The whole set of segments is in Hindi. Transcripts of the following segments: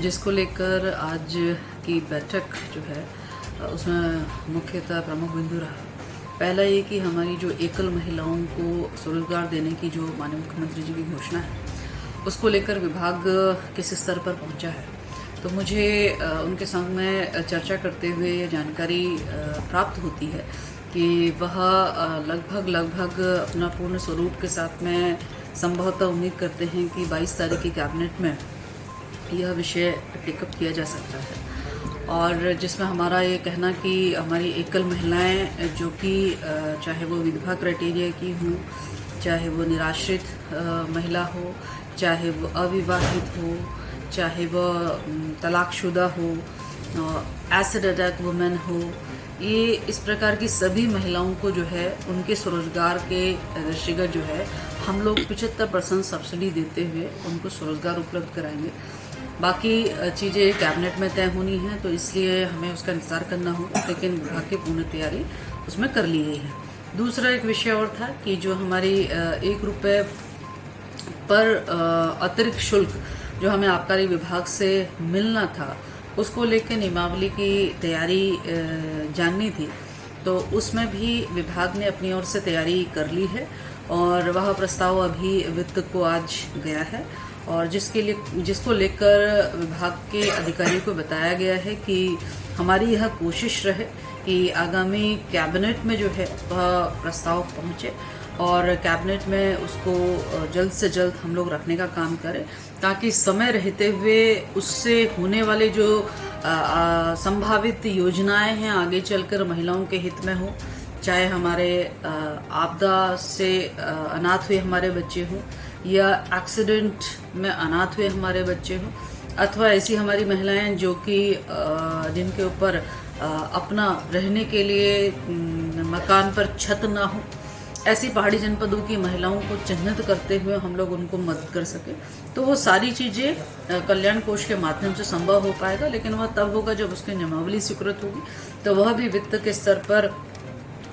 जिसको लेकर आज की बैठक जो है उसमें मुख्यतः प्रमुख बिंदु रहा। पहला ये कि हमारी जो एकल महिलाओं को स्वरोजगार देने की जो माननीय मुख्यमंत्री जी की घोषणा है उसको लेकर विभाग किस स्तर पर पहुंचा है। तो मुझे उनके संग में चर्चा करते हुए ये जानकारी प्राप्त होती है कि वह लगभग अपना पूर्ण स्वरूप के साथ में संभवतः उम्मीद करते हैं कि 22 तारीख की कैबिनेट में यह विषय टेकअप किया जा सकता है, और जिसमें हमारा ये कहना कि हमारी एकल महिलाएं जो कि चाहे वो विधवा क्राइटेरिया की हों, चाहे वो निराश्रित महिला हो, चाहे वो अविवाहित हो, चाहे वो तलाकशुदा हो, एसिड अटैक वुमेन हो, ये इस प्रकार की सभी महिलाओं को जो है उनके स्वरोजगार के दृष्टिगत जो है हम लोग 75% सब्सिडी देते हुए उनको स्वरोजगार उपलब्ध कराएंगे। बाकी चीज़ें कैबिनेट में तय होनी है, तो इसलिए हमें उसका इंतजार करना होगा, लेकिन विभाग की पूर्ण तैयारी उसमें कर ली गई है। दूसरा एक विषय और था कि जो हमारी 1 रुपये पर अतिरिक्त शुल्क जो हमें आबकारी विभाग से मिलना था उसको लेकर नियमावली की तैयारी जाननी थी, तो उसमें भी विभाग ने अपनी ओर से तैयारी कर ली है और वह प्रस्ताव अभी वित्त को आज गया है, और जिसको लेकर विभाग के अधिकारियों को बताया गया है कि हमारी यह कोशिश रहे कि आगामी कैबिनेट में जो है वह प्रस्ताव पहुंचे और कैबिनेट में उसको जल्द से जल्द हम लोग रखने का काम करें, ताकि समय रहते हुए उससे होने वाले जो संभावित योजनाएं हैं आगे चलकर महिलाओं के हित में हो, चाहे हमारे आपदा से अनाथ हुए हमारे बच्चे हों या एक्सीडेंट में अनाथ हुए हमारे बच्चे हों, अथवा ऐसी हमारी महिलाएं जो कि जिनके ऊपर अपना रहने के लिए मकान पर छत ना हो, ऐसी पहाड़ी जनपदों की महिलाओं को चिन्हित करते हुए हम लोग उनको मदद कर सके। तो वो सारी चीज़ें कल्याण कोष के माध्यम से संभव हो पाएगा, लेकिन वह तब होगा जब उसकी नियमावली स्वीकृत होगी, तो वह भी वित्त के स्तर पर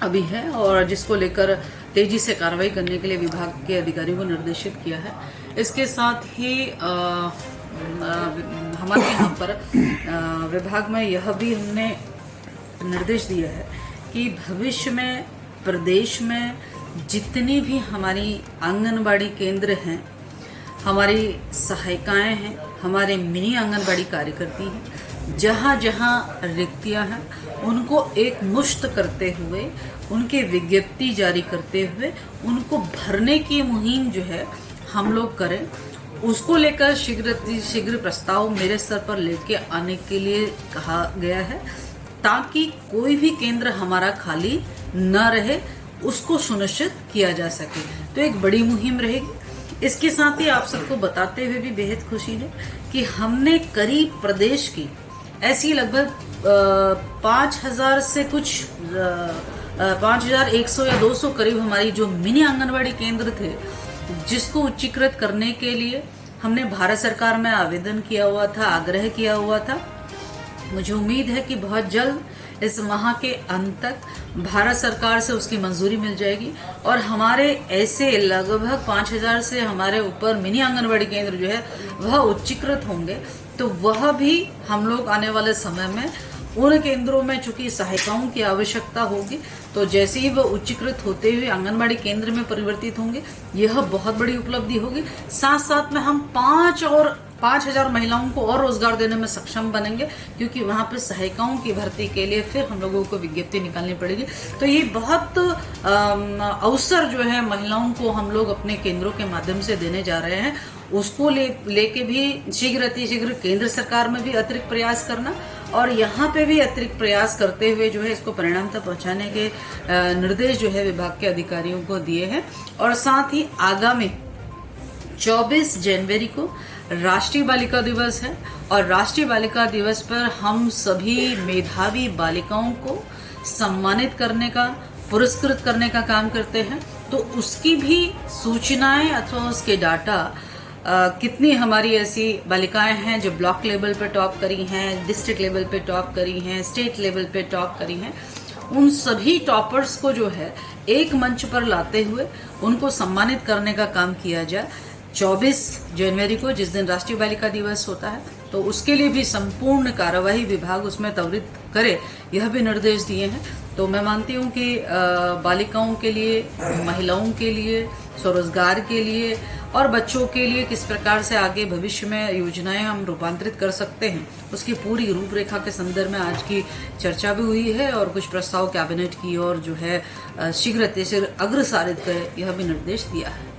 अभी है, और जिसको लेकर तेजी से कार्रवाई करने के लिए विभाग के अधिकारियों को निर्देशित किया है। इसके साथ ही हमारे यहाँ पर विभाग में यह भी हमने निर्देश दिया है कि भविष्य में प्रदेश में जितनी भी हमारी आंगनबाड़ी केंद्र हैं, हमारी सहायिकाएं हैं, हमारे मिनी आंगनबाड़ी कार्यकर्ती हैं, जहाँ जहाँ रिक्तियाँ हैं उनको एक मुश्त करते हुए, उनके विज्ञप्ति जारी करते हुए उनको भरने की मुहिम जो है हम लोग करें। उसको लेकर शीघ्र प्रस्ताव मेरे स्तर पर लेके आने के लिए कहा गया है, ताकि कोई भी केंद्र हमारा खाली न रहे, उसको सुनिश्चित किया जा सके। तो एक बड़ी मुहिम रहेगी। इसके साथ ही आप सबको बताते हुए भी बेहद खुशी है कि हमने करीब प्रदेश की ऐसी लगभग 5000 से कुछ 5100 या 200 करीब हमारी जो मिनी आंगनबाड़ी केंद्र थे, जिसको उच्चीकृत करने के लिए हमने भारत सरकार में आवेदन किया हुआ था, आग्रह किया हुआ था। मुझे उम्मीद है कि बहुत जल्द इस माह के अंत तक भारत सरकार से उसकी मंजूरी मिल जाएगी और हमारे ऐसे लगभग 5000 से हमारे ऊपर मिनी आंगनबाड़ी केंद्र जो है वह उच्चीकृत होंगे। तो वह भी हम लोग आने वाले समय में उन केंद्रों में चूंकि सहायिकाओं की आवश्यकता होगी, तो जैसे ही वह उच्चीकृत होते हुए आंगनबाड़ी केंद्र में परिवर्तित होंगे, यह बहुत बड़ी उपलब्धि होगी। साथ साथ में हम 5000 महिलाओं को और रोजगार देने में सक्षम बनेंगे, क्योंकि वहां पे सहायिकाओं की भर्ती के लिए फिर हम लोगों को विज्ञप्ति निकालनी पड़ेगी। तो ये बहुत अवसर जो है महिलाओं को हम लोग अपने केंद्रों के माध्यम से देने जा रहे हैं। उसको लेके भी शीघ्र केंद्र सरकार में भी अतिरिक्त प्रयास करना और यहाँ पे भी अतिरिक्त प्रयास करते हुए जो है इसको परिणाम तक पहुंचाने के निर्देश जो है विभाग के अधिकारियों को दिए हैं। और साथ ही आगामी 24 जनवरी को राष्ट्रीय बालिका दिवस है, और राष्ट्रीय बालिका दिवस पर हम सभी मेधावी बालिकाओं को सम्मानित करने का, पुरस्कृत करने का काम करते हैं। तो उसकी भी सूचनाएं अथवा उसके डाटा कितनी हमारी ऐसी बालिकाएं हैं जो ब्लॉक लेवल पे टॉप करी हैं, डिस्ट्रिक्ट लेवल पे टॉप करी हैं, स्टेट लेवल पे टॉप करी हैं, उन सभी टॉपर्स को जो है एक मंच पर लाते हुए उनको सम्मानित करने का काम किया जाए। 24 जनवरी को जिस दिन राष्ट्रीय बालिका दिवस होता है तो उसके लिए भी संपूर्ण कार्यवाही विभाग उसमें त्वरित करे, यह भी निर्देश दिए हैं। तो मैं मानती हूँ कि बालिकाओं के लिए, महिलाओं के लिए, स्वरोजगार के लिए और बच्चों के लिए किस प्रकार से आगे भविष्य में योजनाएं हम रूपांतरित कर सकते हैं, उसकी पूरी रूपरेखा के संदर्भ में आज की चर्चा भी हुई है और कुछ प्रस्ताव कैबिनेट की ओर जो है शीघ्र अग्रसारित करे, यह भी निर्देश दिया है।